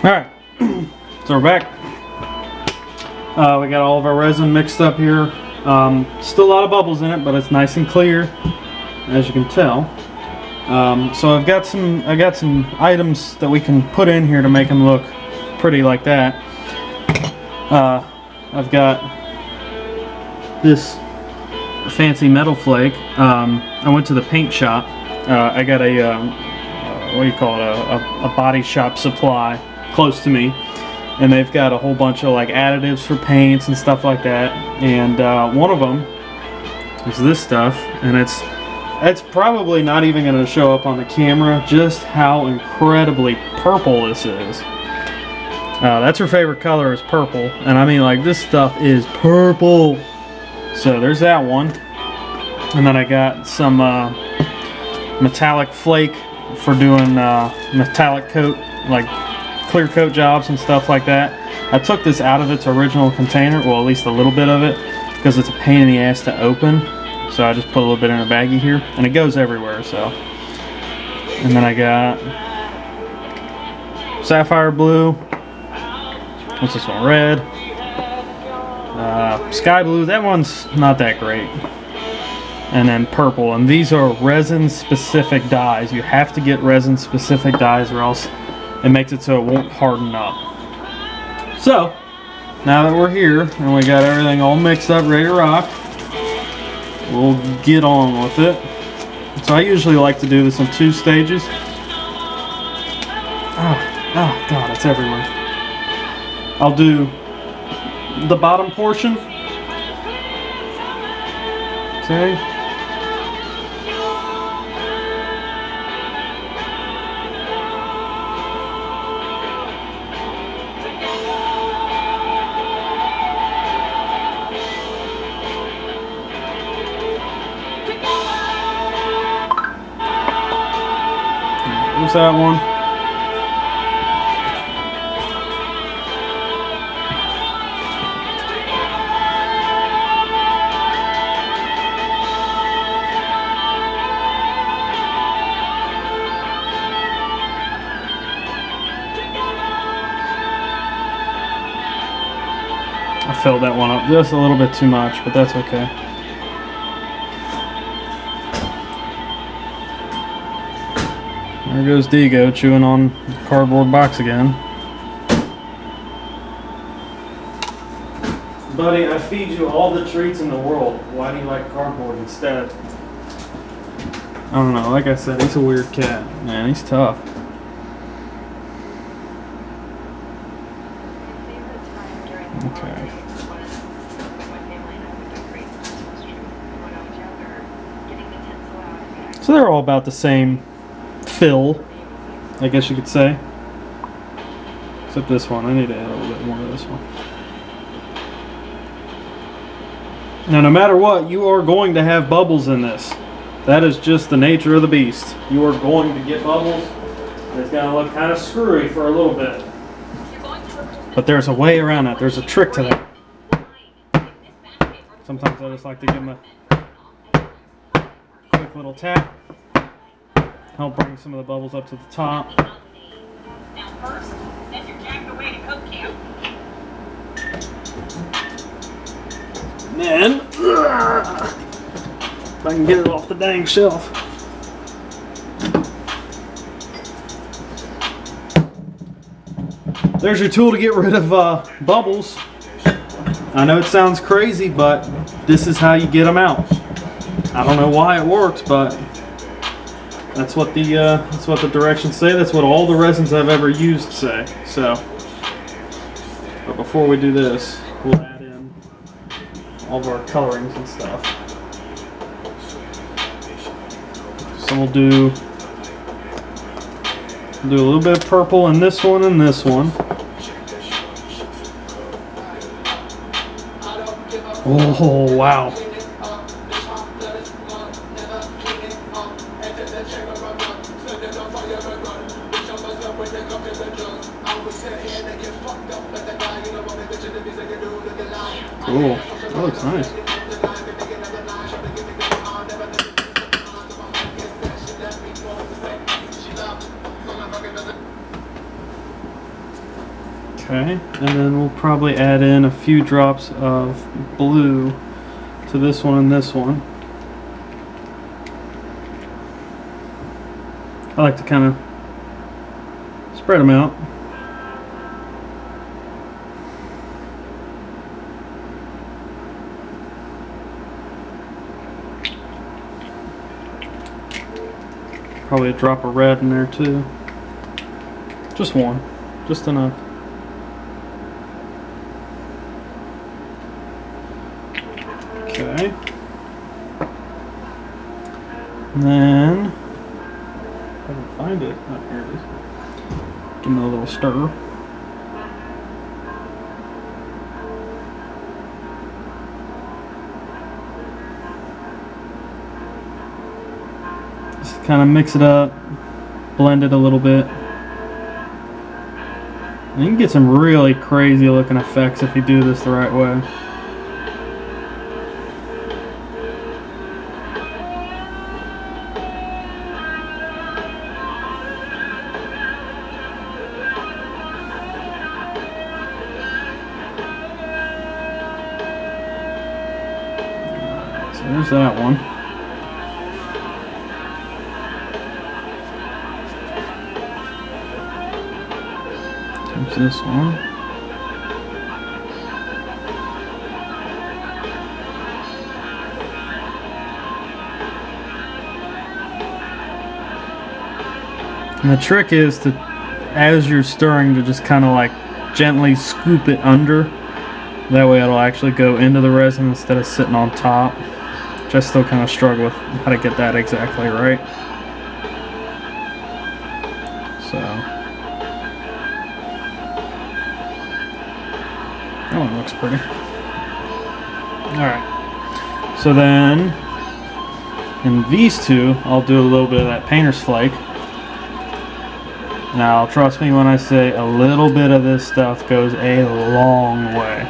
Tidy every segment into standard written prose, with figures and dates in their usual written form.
Alright, so we're back. We got all of our resin mixed up here. Still a lot of bubbles in it, but it's nice and clear, as you can tell. So I got some items that we can put in here to make them look pretty like that. I've got this fancy metal flake. I went to the paint shop. I got a what do you call it? A body shop supply close to me, and they've got a whole bunch of like additives for paints and stuff like that. And one of them is this stuff, and it's probably not even going to show up on the camera just how incredibly purple this is. That's her favorite color, is purple, and I mean, like, this stuff is purple. So there's that one. And then I got some metallic flake for doing metallic coat, like clear coat jobs and stuff like that. I took this out of its original container, well, at least a little bit of it, because it's a pain in the ass to open. So I just put a little bit in a baggie here, and it goes everywhere. So, and then I got sapphire blue. What's this one? Red. Sky blue. That one's not that great. And then purple. And these are resin-specific dyes. You have to get resin-specific dyes, or else it makes it so it won't harden up. So, now that we're here and we got everything all mixed up, ready to rock, we'll get on with it. So I usually like to do this in 2 stages. Oh God, it's everywhere. I'll do the bottom portion. Okay. There's that one. I filled that one up just a little bit too much, but that's okay. There goes Digo chewing on the cardboard box again. Buddy, I feed you all the treats in the world. Why do you like cardboard instead? I don't know. Like I said, he's a weird cat. Man, he's tough. Okay. So they're all about the same fill, I guess you could say. Except this one. I need to add a little bit more of this one. Now, no matter what, you are going to have bubbles in this. That is just the nature of the beast. You are going to get bubbles. It's going to look kind of screwy for a little bit. But there's a way around that. There's a trick to that. Sometimes I just like to give them a quick little tap. Help bring some of the bubbles up to the top. Now first, send your jack away to coat camp. And then, if I can get it off the dang shelf. There's your tool to get rid of bubbles. I know it sounds crazy, but this is how you get them out. I don't know why it works, but that's what the directions say. That's what all the resins I've ever used say. So, but before we do this, we'll add in all of our colorings and stuff. So we'll do a little bit of purple in this one and this one. Oh wow. Cool. That looks nice. Okay, and then we'll probably add in a few drops of blue to this one and this one. I like to kind of spread them out. Probably a drop of red in there too. Just one, just enough. Okay. And then, if I can find it, oh, here it is. Give it a little stir. Just kind of mix it up, blend it a little bit. And you can get some really crazy looking effects if you do this the right way. So there's that one. There's this one. And the trick is to, as you're stirring, to just kind of like gently scoop it under. That way it'll actually go into the resin instead of sitting on top. Which I still kind of struggle with how to get that exactly right. So that one looks pretty. Alright. So then in these two, I'll do a little bit of that painter's flake. Now, trust me when I say a little bit of this stuff goes a long way.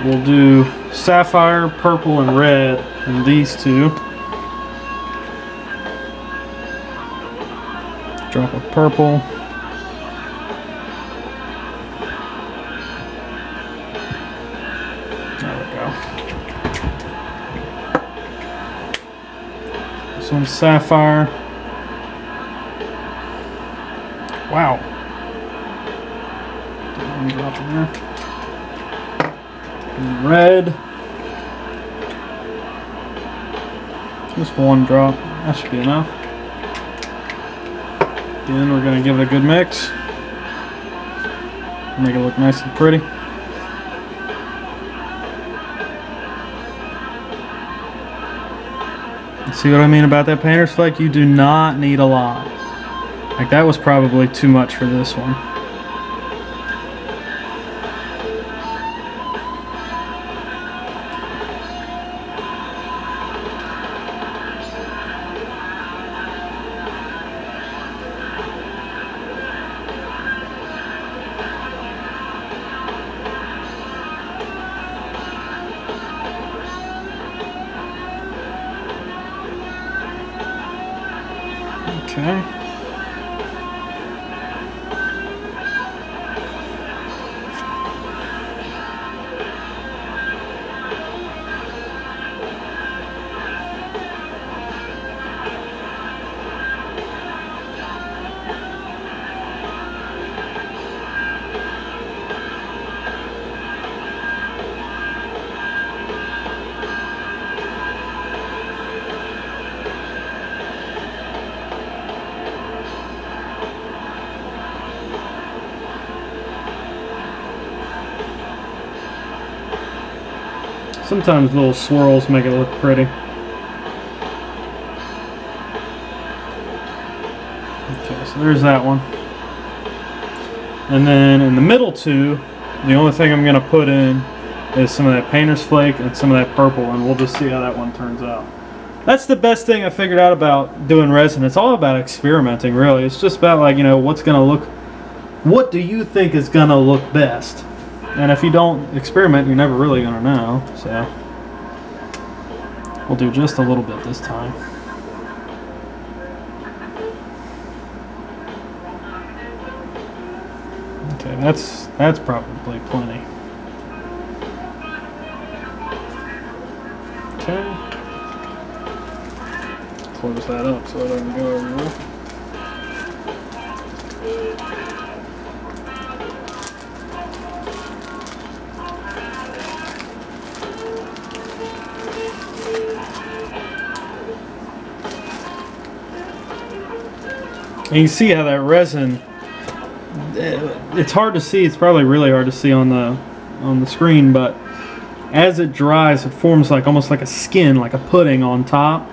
We'll do sapphire, purple, and red in these two. Drop of purple. There we go. This one's sapphire. Wow. One drop in there. And red. Just one drop. That should be enough. Again, we're going to give it a good mix. Make it look nice and pretty. See what I mean about that painter's flake? You do not need a lot. Like, that was probably too much for this one. Okay. Sometimes little swirls make it look pretty. Okay, so there's that one. And then in the middle two, the only thing I'm going to put in is some of that painter's flake and some of that purple, and we'll just see how that one turns out. that's the best thing I figured out about doing resin. It's all about experimenting, really. It's just about, like, you know, what do you think is gonna look best? And if you don't experiment, you're never really gonna know. So we'll do just a little bit this time. Okay, that's probably plenty. Okay. Close that up so it doesn't go everywhere. And you can see how that resin, it's hard to see. It's probably really hard to see on the screen, but as it dries, it forms like almost like a skin, like a pudding on top,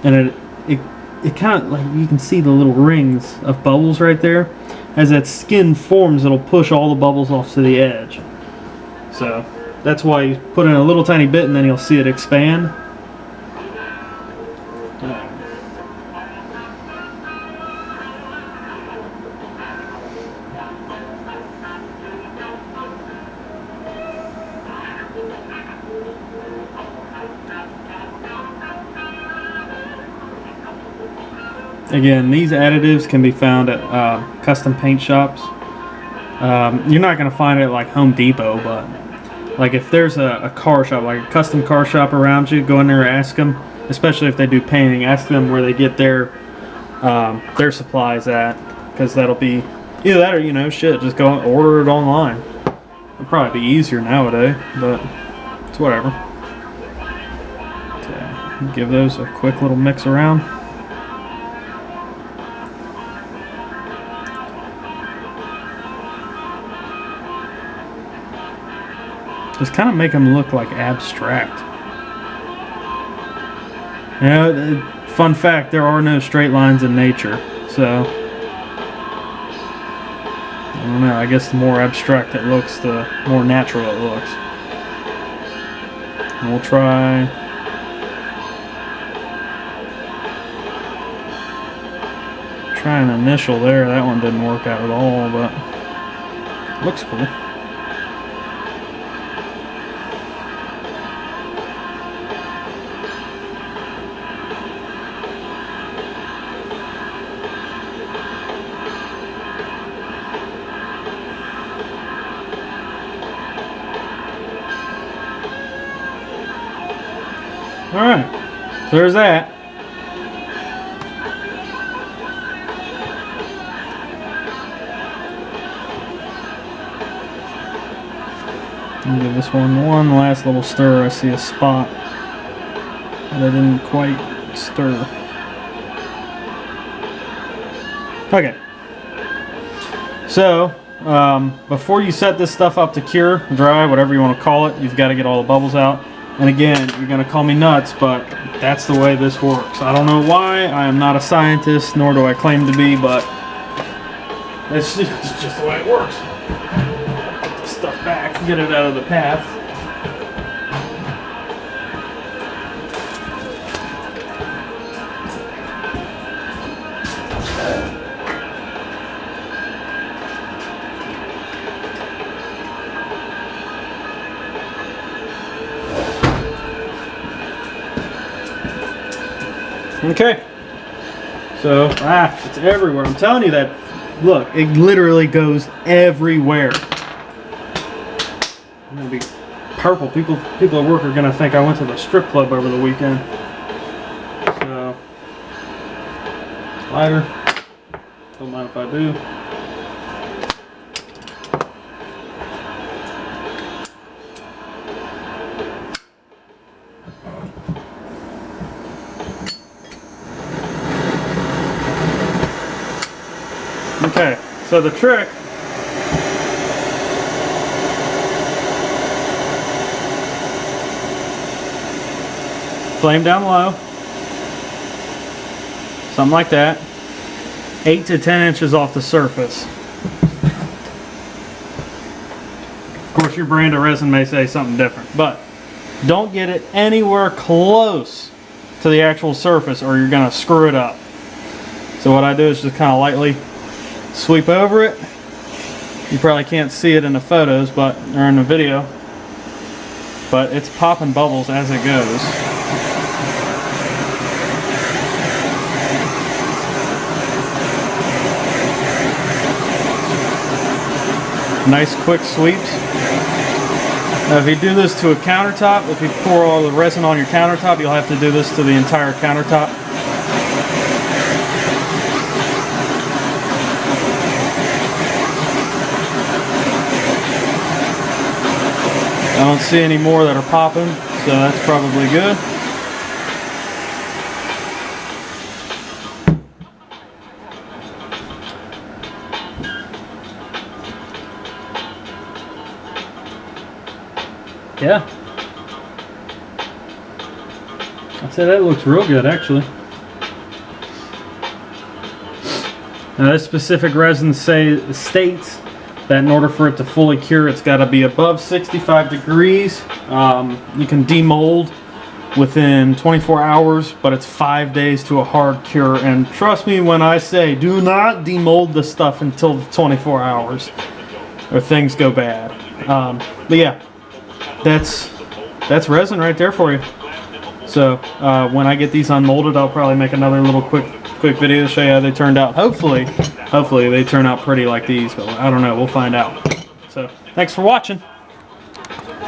and it kind of, like, you can see the little rings of bubbles right there. As that skin forms, it'll push all the bubbles off to the edge. So that's why you put in a little tiny bit, and then you'll see it expand. Again, these additives can be found at custom paint shops. You're not going to find it at like Home Depot, but like if there's a car shop, like a custom car shop around you, go in there and ask them, especially if they do painting, ask them where they get their supplies at, because that'll be either that or, you know, shit, just go order it online. It'll probably be easier nowadays, but it's whatever. Okay, give those a quick little mix around. Just kind of make them look like abstract. You know, fun fact, there are no straight lines in nature, so I don't know, I guess the more abstract it looks, the more natural it looks. And we'll try an initial there. That one didn't work out at all, but looks cool. Alright, so there's that. I'll give this one last little stir. I see a spot that I didn't quite stir. Okay, so before you set this stuff up to cure, dry, whatever you want to call it, you've got to get all the bubbles out. And again, you're going to call me nuts, but that's the way this works. I don't know why. I am not a scientist, nor do I claim to be, but it's just the way it works. Put the stuff back, get it out of the path. Okay, so it's everywhere. I'm telling you that. Look, it literally goes everywhere. I'm gonna be purple. People at work are gonna think I went to the strip club over the weekend. So, lighter. Don't mind if I do. Okay, so the trick flame down low, something like that, 8 to 10 inches off the surface. Of course, your brand of resin may say something different, but don't get it anywhere close to the actual surface or you're gonna screw it up. So what I do is just kind of lightly sweep over it. You probably can't see it in the photos, or in the video, but it's popping bubbles as it goes. Nice quick sweeps. Now if you do this to a countertop, if you pour all the resin on your countertop, you'll have to do this to the entire countertop. I don't see any more that are popping, so that's probably good. Yeah. I'd say that looks real good actually. Now this specific resin states that in order for it to fully cure, it's got to be above 65 degrees. You can demold within 24 hours, but it's 5 days to a hard cure. And trust me when I say, do not demold the stuff until 24 hours, or things go bad. But yeah, that's resin right there for you. So when I get these unmolded, I'll probably make another little quick video to show you how they turned out. Hopefully they turn out pretty like these, but I don't know, we'll find out. So thanks for watching.